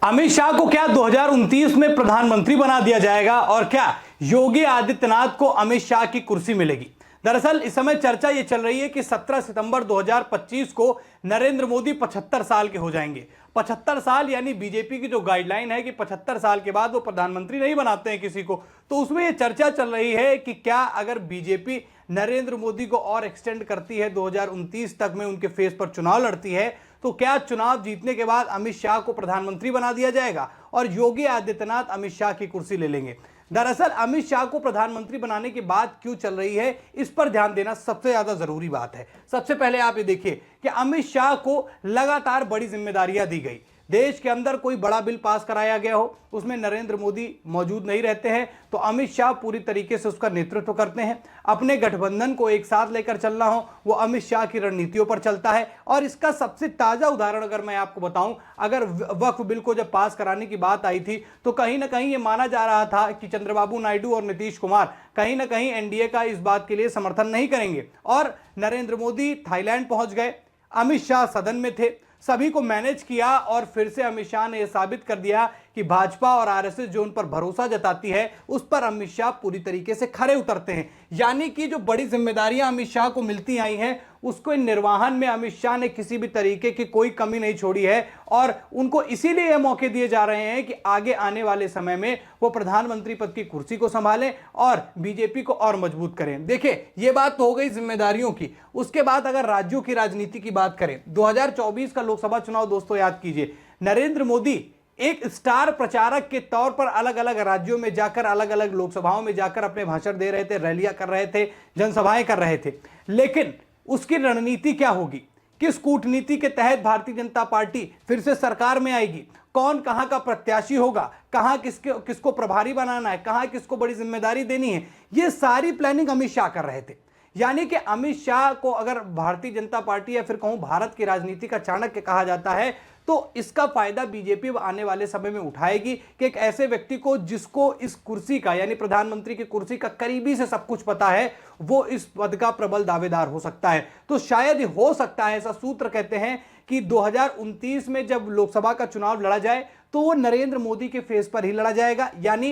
अमित शाह को क्या 2029 में प्रधानमंत्री बना दिया जाएगा और क्या योगी आदित्यनाथ को अमित शाह की कुर्सी मिलेगी? दरअसल इस समय चर्चा यह चल रही है कि 17 सितंबर 2025 को नरेंद्र मोदी 75 साल के हो जाएंगे। 75 साल यानी बीजेपी की जो गाइडलाइन है कि 75 साल के बाद वो प्रधानमंत्री नहीं बनाते हैं किसी को, तो उसमें यह चर्चा चल रही है कि क्या अगर बीजेपी नरेंद्र मोदी को और एक्सटेंड करती है 2029 तक में उनके फेस पर चुनाव लड़ती है, तो क्या चुनाव जीतने के बाद अमित शाह को प्रधानमंत्री बना दिया जाएगा और योगी आदित्यनाथ अमित शाह की कुर्सी ले लेंगे? दरअसल अमित शाह को प्रधानमंत्री बनाने की बात क्यों चल रही है, इस पर ध्यान देना सबसे ज्यादा जरूरी बात है। सबसे पहले आप ये देखिए कि अमित शाह को लगातार बड़ी जिम्मेदारियां दी गई। देश के अंदर कोई बड़ा बिल पास कराया गया हो, उसमें नरेंद्र मोदी मौजूद नहीं रहते हैं, तो अमित शाह पूरी तरीके से उसका नेतृत्व करते हैं। अपने गठबंधन को एक साथ लेकर चलना हो, वो अमित शाह की रणनीतियों पर चलता है। और इसका सबसे ताजा उदाहरण अगर मैं आपको बताऊं, अगर वक्फ बिल को जब पास कराने की बात आई थी तो कहीं ना कहीं ये माना जा रहा था कि चंद्रबाबू नायडू और नीतीश कुमार कहीं ना कहीं एनडीए का इस बात के लिए समर्थन नहीं करेंगे। और नरेंद्र मोदी थाईलैंड पहुंच गए, अमित शाह सदन में थे, सभी को मैनेज किया और फिर से अमित शाह ने यह साबित कर दिया कि भाजपा और आरएसएस जो उन पर भरोसा जताती है उस पर अमित शाह पूरी तरीके से खरे उतरते हैं। यानी कि जो बड़ी जिम्मेदारियां अमित शाह को मिलती आई हैं उसको निर्वहन में अमित शाह ने किसी भी तरीके की कोई कमी नहीं छोड़ी है और उनको इसीलिए यह मौके दिए जा रहे हैं कि आगे आने वाले समय में वो प्रधानमंत्री पद की कुर्सी को संभालें और बीजेपी को और मजबूत करें। देखिए, ये बात तो हो गई जिम्मेदारियों की। उसके बाद अगर राज्यों की राजनीति की बात करें, 2024 का लोकसभा चुनाव दोस्तों याद कीजिए, नरेंद्र मोदी एक स्टार प्रचारक के तौर पर अलग अलग राज्यों में जाकर, अलग अलग लोकसभाओं में जाकर अपने भाषण दे रहे थे, रैलियां कर रहे थे, जनसभाएं कर रहे थे। लेकिन उसकी रणनीति क्या होगी? किस कूटनीति के तहत भारतीय जनता पार्टी फिर से सरकार में आएगी? कौन कहां का प्रत्याशी होगा? कहां किसको प्रभारी बनाना है? कहां किसको बड़ी जिम्मेदारी देनी है? ये सारी प्लानिंग अमित शाह कर रहे थे। यानी कि अमित शाह को अगर भारतीय जनता पार्टी या फिर कहूं भारत की राजनीति का चाणक्य कहा जाता है, तो इसका फायदा बीजेपी आने वाले समय में उठाएगी कि एक ऐसे व्यक्ति को जिसको इस कुर्सी का यानी प्रधानमंत्री की कुर्सी का करीबी से सब कुछ पता है, वो इस पद का प्रबल दावेदार हो सकता है। तो शायद हो सकता है, ऐसा सूत्र कहते हैं कि 2029 में जब लोकसभा का चुनाव लड़ा जाए तो वो नरेंद्र मोदी के फेस पर ही लड़ा जाएगा। यानी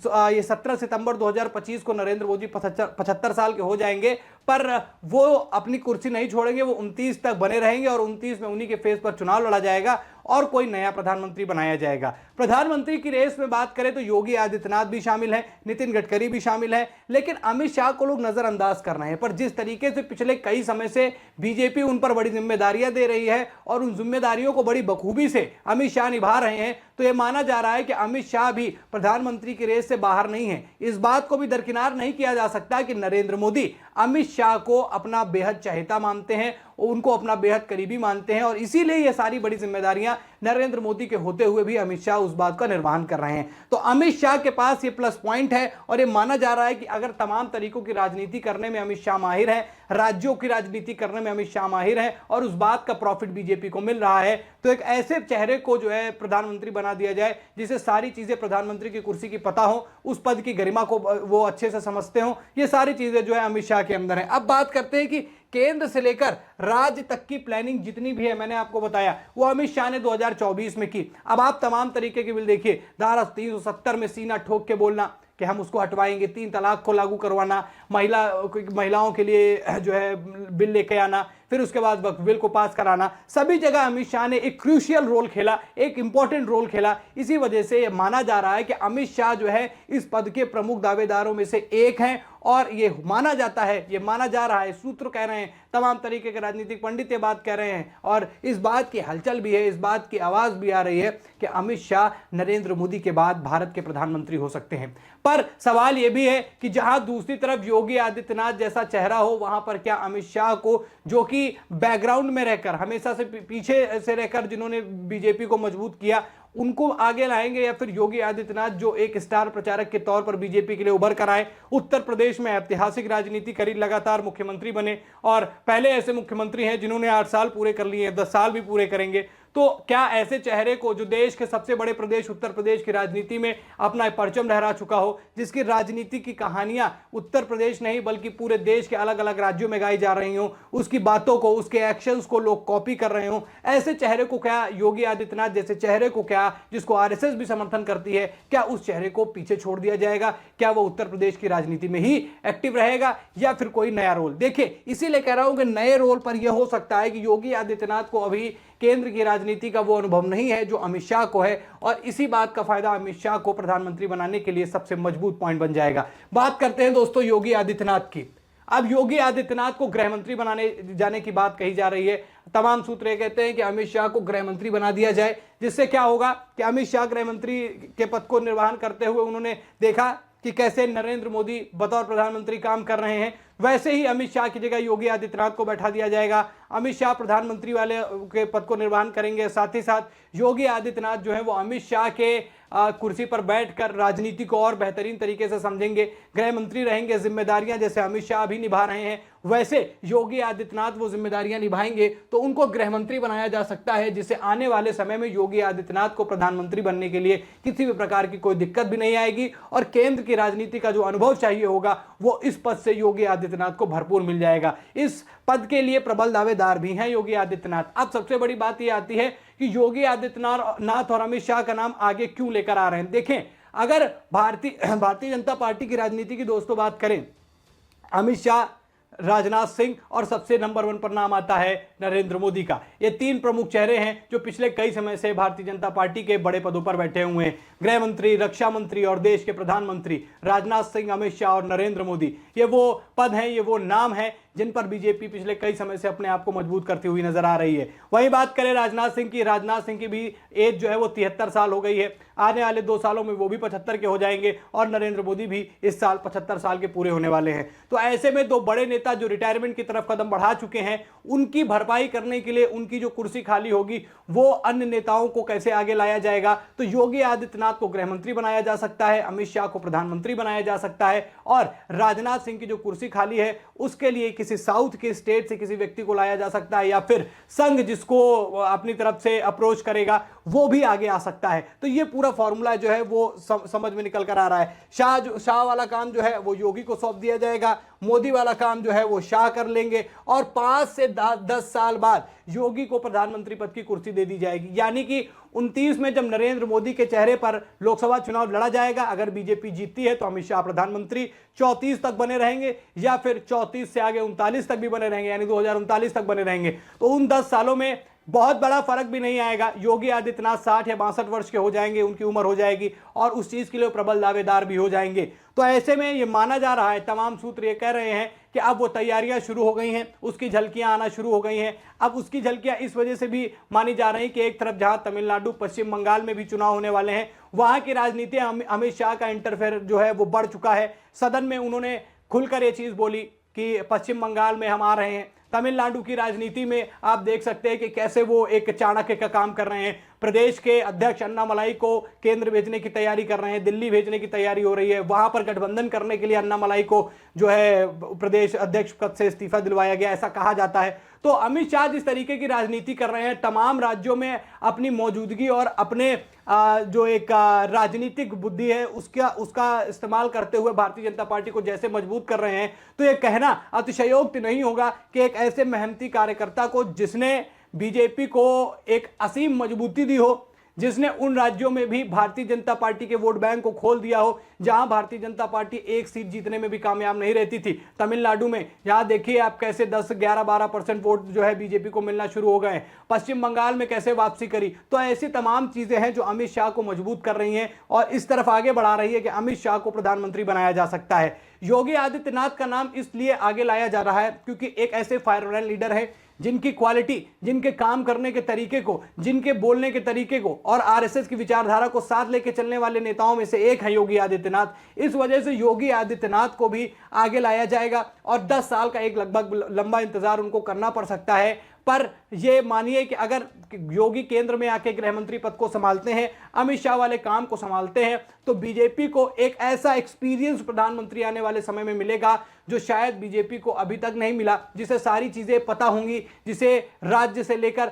ये 17 सितंबर 2025 को नरेंद्र मोदी 75 साल के हो जाएंगे, पर वो अपनी कुर्सी नहीं छोड़ेंगे, वो 29 तक बने रहेंगे और 29 में उन्हीं के फेस पर चुनाव लड़ा जाएगा और कोई नया प्रधानमंत्री बनाया जाएगा। प्रधानमंत्री की रेस में बात करें तो योगी आदित्यनाथ भी शामिल हैं, नितिन गडकरी भी शामिल हैं, लेकिन अमित शाह को लोग नजरअंदाज कर रहे हैं। पर जिस तरीके से पिछले कई समय से बीजेपी उन पर बड़ी जिम्मेदारियां दे रही है और उन जिम्मेदारियों को बड़ी बखूबी से अमित शाह निभा रहे हैं, तो यह माना जा रहा है कि अमित शाह भी प्रधानमंत्री की रेस से बाहर नहीं है। इस बात को भी दरकिनार नहीं किया जा सकता कि नरेंद्र मोदी अमित शाह को अपना बेहद चहेता मानते हैं, उनको अपना बेहद करीबी मानते हैं और इसीलिए ये सारी बड़ी जिम्मेदारियां नरेंद्र मोदी के होते हुए भी अमित शाह उस बात का निर्वहन कर रहे हैं। तो अमित शाह के पास ये प्लस पॉइंट है और ये माना जा रहा है कि अगर तमाम तरीकों की राजनीति करने में अमित शाह माहिर है, राज्यों की राजनीति करने में अमित शाह माहिर है और उस बात का प्रॉफिट बीजेपी को मिल रहा है, तो एक ऐसे चेहरे को जो है प्रधानमंत्री बना दिया जाए जिसे सारी चीजें प्रधानमंत्री की कुर्सी की पता हो, उस पद की गरिमा को वो अच्छे से समझते हो, ये सारी चीजें जो है अमित शाह के अंदर है। अब बात करते हैं कि केंद्र से लेकर राज्य तक की प्लानिंग जितनी भी है, मैंने आपको बताया, वो अमित शाह ने 2024 में की। अब आप तमाम तरीके के बिल देखिए, धारा 370 में सीना ठोक के बोलना कि हम उसको हटवाएंगे, 3 तलाक को लागू करवाना, महिलाओं के लिए जो है बिल लेके आना, फिर उसके बाद वक्फ बिल को पास कराना, सभी जगह अमित शाह ने एक क्रूशियल रोल खेला, एक इंपॉर्टेंट रोल खेला। इसी वजह से यह माना जा रहा है कि अमित शाह जो है इस पद के प्रमुख दावेदारों में से एक हैं और ये माना जाता है, ये माना जा रहा है, सूत्र कह रहे हैं, तमाम तरीके के राजनीतिक पंडित ये बात कह रहे हैं और इस बात की हलचल भी है, इस बात की आवाज भी आ रही है कि अमित शाह नरेंद्र मोदी के बाद भारत के प्रधानमंत्री हो सकते हैं। पर सवाल यह भी है कि जहां दूसरी तरफ योगी आदित्यनाथ जैसा चेहरा हो, वहां पर क्या अमित शाह को, जो कि बैकग्राउंड में रहकर, हमेशा से पीछे से रहकर जिन्होंने बीजेपी को मजबूत किया, उनको आगे लाएंगे या फिर योगी आदित्यनाथ जो एक स्टार प्रचारक के तौर पर बीजेपी के लिए उभर कर आए, उत्तर प्रदेश में ऐतिहासिक राजनीति करी, लगातार मुख्यमंत्री बने और पहले ऐसे मुख्यमंत्री हैं जिन्होंने 8 साल पूरे कर लिए हैं, 10 साल भी पूरे करेंगे। तो क्या ऐसे चेहरे को, जो देश के सबसे बड़े प्रदेश उत्तर प्रदेश की राजनीति में अपना परचम लहरा चुका हो, जिसकी राजनीति की कहानियां उत्तर प्रदेश नहीं बल्कि पूरे देश के अलग अलग राज्यों में गाई जा रही हो, उसकी बातों को, उसके एक्शंस को लोग कॉपी कर रहे हो, ऐसे चेहरे को क्या, योगी आदित्यनाथ जैसे चेहरे को क्या, जिसको आरएसएस भी समर्थन करती है, क्या उस चेहरे को पीछे छोड़ दिया जाएगा? क्या वो उत्तर प्रदेश की राजनीति में ही एक्टिव रहेगा या फिर कोई नया रोल? देखिए, इसीलिए कह रहा हूं कि नए रोल पर यह हो सकता है कि योगी आदित्यनाथ को अभी केंद्र की राजनीति का वो अनुभव नहीं है जो अमित शाह को है, और इसी बात का फायदा अमित शाह को प्रधानमंत्री बनाने के लिए सबसे मजबूत पॉइंट बन जाएगा। बात करते हैं दोस्तों योगी आदित्यनाथ की। अब योगी आदित्यनाथ को गृह मंत्री बनाने जाने की बात कही जा रही है। तमाम सूत्र ये कहते हैं कि अमित शाह को गृह मंत्री बना दिया जाए, जिससे क्या होगा कि अमित शाह गृह मंत्री के पद को निर्वहन करते हुए उन्होंने देखा कि कैसे नरेंद्र मोदी बतौर प्रधानमंत्री काम कर रहे हैं, वैसे ही अमित शाह की जगह योगी आदित्यनाथ को बैठा दिया जाएगा। अमित शाह प्रधानमंत्री वाले के पद को निर्वहन करेंगे, साथ ही साथ योगी आदित्यनाथ जो है वो अमित शाह के कुर्सी पर बैठकर राजनीति को और बेहतरीन तरीके से समझेंगे, गृह मंत्री रहेंगे, जिम्मेदारियां जैसे अमित शाह भी निभा रहे हैं वैसे योगी आदित्यनाथ वो जिम्मेदारियां निभाएंगे, तो उनको गृह मंत्री बनाया जा सकता है, जिससे आने वाले समय में योगी आदित्यनाथ को प्रधानमंत्री बनने के लिए किसी भी प्रकार की कोई दिक्कत भी नहीं आएगी, और केंद्र की राजनीति का जो अनुभव चाहिए होगा वो इस पद से योगी आदित्यनाथ को भरपूर मिल जाएगा। इस पद के लिए प्रबल दावेदार भी हैं योगी आदित्यनाथ। अब सबसे बड़ी बात यह आती है कि योगी आदित्यनाथ और अमित शाह का नाम आगे क्यों लेकर आ रहे हैं। देखें, अगर भारतीय जनता पार्टी की राजनीति की दोस्तों बात करें, अमित शाह, राजनाथ सिंह और सबसे नंबर 1 पर नाम आता है नरेंद्र मोदी का। ये 3 प्रमुख चेहरे हैं जो पिछले कई समय से भारतीय जनता पार्टी के बड़े पदों पर बैठे हुए हैं। गृह मंत्री, रक्षा मंत्री और देश के प्रधानमंत्री राजनाथ सिंह, अमित शाह और नरेंद्र मोदी, ये वो पद हैं, ये वो नाम हैं जिन पर बीजेपी पिछले कई समय से अपने आप को मजबूत करती हुई नजर आ रही है। वही बात करें राजनाथ सिंह की, राजनाथ सिंह की भी एज जो है वो 73 साल हो गई है। आने वाले 2 सालों में वो भी 75 के हो जाएंगे, और नरेंद्र मोदी भी इस साल 75 साल के पूरे होने वाले हैं। तो ऐसे में 2 बड़े नेता जो रिटायरमेंट की तरफ कदम बढ़ा चुके हैं, उनकी भरपाई करने के लिए उनकी जो कुर्सी खाली होगी वो अन्य नेताओं को कैसे आगे लाया जाएगा। तो योगी आदित्यनाथ को गृह मंत्री बनाया जा सकता है, अमित शाह को प्रधानमंत्री बनाया जा सकता है, और राजनाथ सिंह की जो कुर्सी खाली है उसके लिए किसी साउथ के स्टेट से किसी व्यक्ति को लाया जा सकता है, या फिर संघ जिसको अपनी तरफ से अप्रोच करेगा वो भी आगे आ सकता है। तो ये पूरा फॉर्मूला जो है वो समझ में निकल कर आ रहा है। शाह वाला काम जो है वो योगी को सौंप दिया जाएगा, मोदी वाला काम जो है वो शाह कर लेंगे, और 5 से 10 साल बाद योगी को प्रधानमंत्री पद की कुर्सी दे दी जाएगी। यानी कि 29 में जब नरेंद्र मोदी के चेहरे पर लोकसभा चुनाव लड़ा जाएगा, अगर बीजेपी जीतती है तो अमित शाह प्रधानमंत्री 34 तक बने रहेंगे, या फिर 34 से आगे 39 तक भी बने रहेंगे, यानी 2039 तक बने रहेंगे। तो उन 10 सालों में बहुत बड़ा फर्क भी नहीं आएगा। योगी आदित्यनाथ 60 या 62 वर्ष के हो जाएंगे, उनकी उम्र हो जाएगी, और उस चीज के लिए प्रबल दावेदार भी हो जाएंगे। तो ऐसे में ये माना जा रहा है, तमाम सूत्र ये कह रहे हैं कि अब वो तैयारियां शुरू हो गई हैं, उसकी झलकियां आना शुरू हो गई हैं। अब उसकी झलकियां इस वजह से भी मानी जा रही कि एक तरफ जहां तमिलनाडु, पश्चिम बंगाल में भी चुनाव होने वाले हैं, वहां की राजनीति अमित शाह का इंटरफेयर जो है वो बढ़ चुका है। सदन में उन्होंने खुलकर ये चीज बोली कि पश्चिम बंगाल में हम आ रहे हैं। तमिलनाडु की राजनीति में आप देख सकते हैं कि कैसे वो एक चाणक्य का काम कर रहे हैं। प्रदेश के अध्यक्ष अन्नामलाई को केंद्र भेजने की तैयारी कर रहे हैं, दिल्ली भेजने की तैयारी हो रही है। वहां पर गठबंधन करने के लिए अन्नामलाई को जो है प्रदेश अध्यक्ष पद से इस्तीफा दिलवाया गया, ऐसा कहा जाता है। तो अमित शाह जिस तरीके की राजनीति कर रहे हैं, तमाम राज्यों में अपनी मौजूदगी और अपने जो एक राजनीतिक बुद्धि है उसका इस्तेमाल करते हुए भारतीय जनता पार्टी को जैसे मजबूत कर रहे हैं, तो ये कहना अतिशयोक्ति नहीं होगा कि एक ऐसे मेहनती कार्यकर्ता को, जिसने बीजेपी को एक असीम मजबूती दी हो, जिसने उन राज्यों में भी भारतीय जनता पार्टी के वोट बैंक को खोल दिया हो जहां भारतीय जनता पार्टी एक सीट जीतने में भी कामयाब नहीं रहती थी। तमिलनाडु में यहां देखिए आप कैसे 10, 11, 12% वोट जो है बीजेपी को मिलना शुरू हो गए। पश्चिम बंगाल में कैसे वापसी करी। तो ऐसी तमाम चीजें हैं जो अमित शाह को मजबूत कर रही हैं और इस तरफ आगे बढ़ा रही है कि अमित शाह को प्रधानमंत्री बनाया जा सकता है। योगी आदित्यनाथ का नाम इसलिए आगे लाया जा रहा है क्योंकि एक ऐसे फायरब्रांड लीडर है जिनकी क्वालिटी, जिनके काम करने के तरीके को, जिनके बोलने के तरीके को और आरएसएस की विचारधारा को साथ लेके चलने वाले नेताओं में से एक है योगी आदित्यनाथ। इस वजह से योगी आदित्यनाथ को भी आगे लाया जाएगा और 10 साल का एक लगभग लंबा इंतजार उनको करना पड़ सकता है। पर ये मानिए कि अगर योगी केंद्र में आके गृह मंत्री पद को संभालते हैं, अमित शाह वाले काम को संभालते हैं, तो बीजेपी को एक ऐसा एक्सपीरियंस प्रधानमंत्री आने वाले समय में मिलेगा जो शायद बीजेपी को अभी तक नहीं मिला, जिसे सारी चीजें पता होंगी, जिसे राज्य से लेकर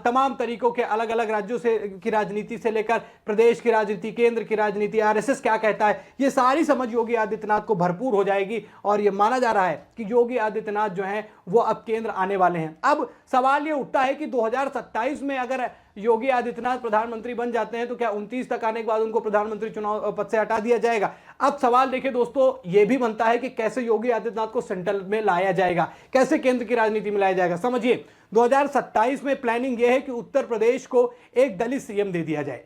तमाम तरीकों के अलग अलग राज्यों से की राजनीति से लेकर प्रदेश की राजनीति, केंद्र की राजनीति, आरएसएस क्या कहता है, ये सारी समझ योगी आदित्यनाथ को भरपूर हो जाएगी। और ये माना जा रहा है कि योगी आदित्यनाथ जो है वो अब केंद्र आने वाले हैं। अब सवाल ये उठता है कि 2027 में अगर योगी आदित्यनाथ प्रधानमंत्री बन जाते हैं तो क्या 29 तक आने के बाद उनको प्रधानमंत्री चुनाव पद से हटा दिया जाएगा? अब सवाल देखिए दोस्तों, यह भी बनता है कि कैसे योगी आदित्यनाथ को सेंट्रल में लाया जाएगा, कैसे केंद्र की राजनीति में लाया जाएगा। समझिए, 2027 में प्लानिंग यह है कि उत्तर प्रदेश को एक दलित सीएम दे दिया जाए।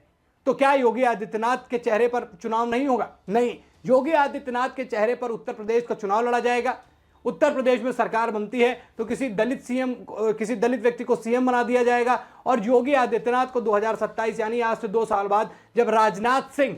तो क्या योगी आदित्यनाथ के चेहरे पर चुनाव नहीं होगा? नहीं, योगी आदित्यनाथ के चेहरे पर उत्तर प्रदेश का चुनाव लड़ा जाएगा। उत्तर प्रदेश में सरकार बनती है तो किसी दलित व्यक्ति को सीएम बना दिया जाएगा और योगी आदित्यनाथ को 2027 यानी आज से 2 साल बाद जब राजनाथ सिंह,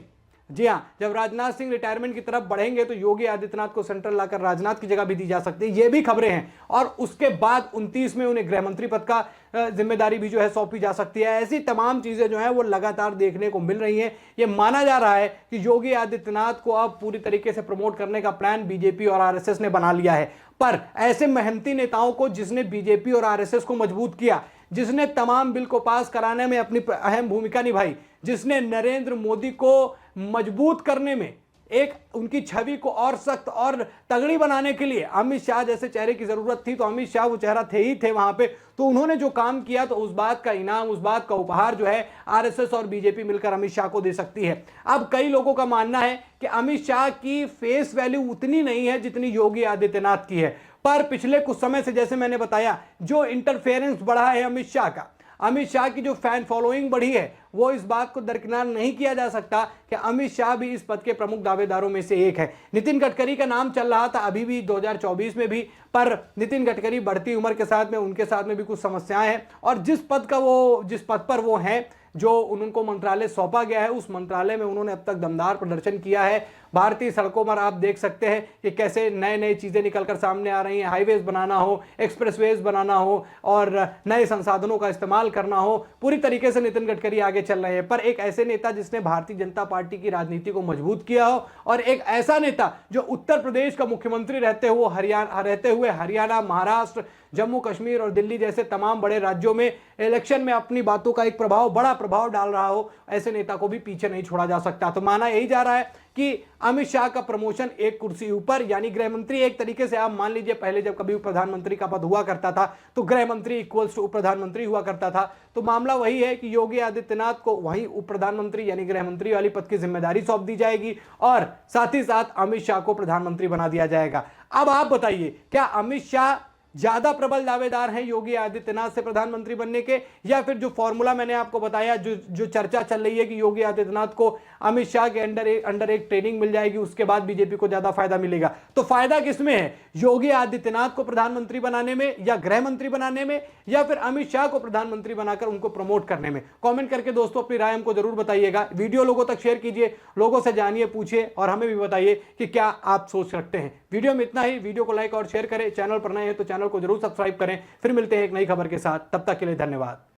जी हां, जब राजनाथ सिंह रिटायरमेंट की तरफ बढ़ेंगे तो योगी आदित्यनाथ को सेंट्रल लाकर राजनाथ की जगह भी दी जा सकती है, ये भी खबरें हैं। और उसके बाद 29 में उन्हें गृह मंत्री पद का जिम्मेदारी भी जो है सौंपी जा सकती है। ऐसी तमाम चीजें जो है वो लगातार देखने को मिल रही हैं। ये माना जा रहा है कि योगी आदित्यनाथ को अब पूरी तरीके से प्रमोट करने का प्लान बीजेपी और आरएसएस ने बना लिया है। पर ऐसे मेहनती नेताओं को, जिसने बीजेपी और आरएसएस को मजबूत किया, जिसने तमाम बिल को पास कराने में अपनी अहम भूमिका निभाई, जिसने नरेंद्र मोदी को मजबूत करने में, एक उनकी छवि को और सख्त और तगड़ी बनाने के लिए अमित शाह जैसे चेहरे की जरूरत थी, तो अमित शाह वो चेहरा थे ही थे वहां पे। तो उन्होंने जो काम किया तो उस बात का इनाम, उस बात का उपहार जो है आरएसएस और बीजेपी मिलकर अमित शाह को दे सकती है। अब कई लोगों का मानना है कि अमित शाह की फेस वैल्यू उतनी नहीं है जितनी योगी आदित्यनाथ की है। पर पिछले कुछ समय से, जैसे मैंने बताया, जो इंटरफेरेंस बढ़ा है अमित शाह का, अमित शाह की जो फैन फॉलोइंग बढ़ी है, वो इस बात को दरकिनार नहीं किया जा सकता कि अमित शाह भी इस पद के प्रमुख दावेदारों में से एक है। नितिन गडकरी का नाम चल रहा था अभी भी 2024 में भी, पर नितिन गडकरी बढ़ती उम्र के साथ में उनके साथ में भी कुछ समस्याएं हैं और जिस पद पर वो हैं, जो उनको मंत्रालय सौंपा गया है, उस मंत्रालय में उन्होंने अब तक दमदार प्रदर्शन किया है। भारतीय सड़कों पर आप देख सकते हैं कि कैसे नए नए चीजें निकलकर सामने आ रही हैं। हाईवेज बनाना हो, एक्सप्रेसवेज बनाना हो और नए संसाधनों का इस्तेमाल करना हो, पूरी तरीके से नितिन गडकरी आगे चल रहे हैं। पर एक ऐसे नेता जिसने भारतीय जनता पार्टी की राजनीति को मजबूत किया हो और एक ऐसा नेता जो उत्तर प्रदेश का मुख्यमंत्री रहते हुए हरियाणा, महाराष्ट्र, जम्मू कश्मीर और दिल्ली जैसे तमाम बड़े राज्यों में इलेक्शन में अपनी बातों का एक बड़ा प्रभाव डाल रहा हो, ऐसे नेता को भी पीछे नहीं छोड़ा जा सकता। तो माना यही जा रहा है कि अमित शाह का प्रमोशन एक कुर्सी ऊपर, यानी गृह मंत्री, एक तरीके से आप मान लीजिए पहले जब कभी प्रधानमंत्री का पद हुआ करता था तो गृह मंत्री इक्वल्स टू उप प्रधानमंत्री हुआ करता था। तो मामला वही है कि योगी आदित्यनाथ को वही उप प्रधानमंत्री यानी गृह मंत्री वाली पद की जिम्मेदारी सौंप दी जाएगी और साथ ही साथ अमित शाह को प्रधानमंत्री बना दिया जाएगा। अब आप बताइए, क्या अमित शाह ज्यादा प्रबल दावेदार हैं योगी आदित्यनाथ से प्रधानमंत्री बनने के, या फिर जो फॉर्मूला मैंने आपको बताया, जो चर्चा चल रही है कि योगी आदित्यनाथ को अमित शाह के अंडर एक ट्रेनिंग मिल जाएगी, उसके बाद बीजेपी को ज्यादा फायदा मिलेगा? तो फायदा किसमें है, योगी आदित्यनाथ को प्रधानमंत्री बनाने में या गृह मंत्री बनाने में, या फिर अमित शाह को प्रधानमंत्री बनाकर उनको प्रमोट करने में? कॉमेंट करके दोस्तों अपनी राय हमको जरूर बताइएगा। वीडियो लोगों तक शेयर कीजिए, लोगों से जानिए, पूछिए और हमें भी बताइए कि क्या आप सोच रखते हैं। वीडियो में इतना ही। वीडियो को लाइक और शेयर करें, चैनल पर नए हैं तो चैनल को जरूर सब्सक्राइब करें। फिर मिलते हैं एक नई खबर के साथ, तब तक के लिए धन्यवाद।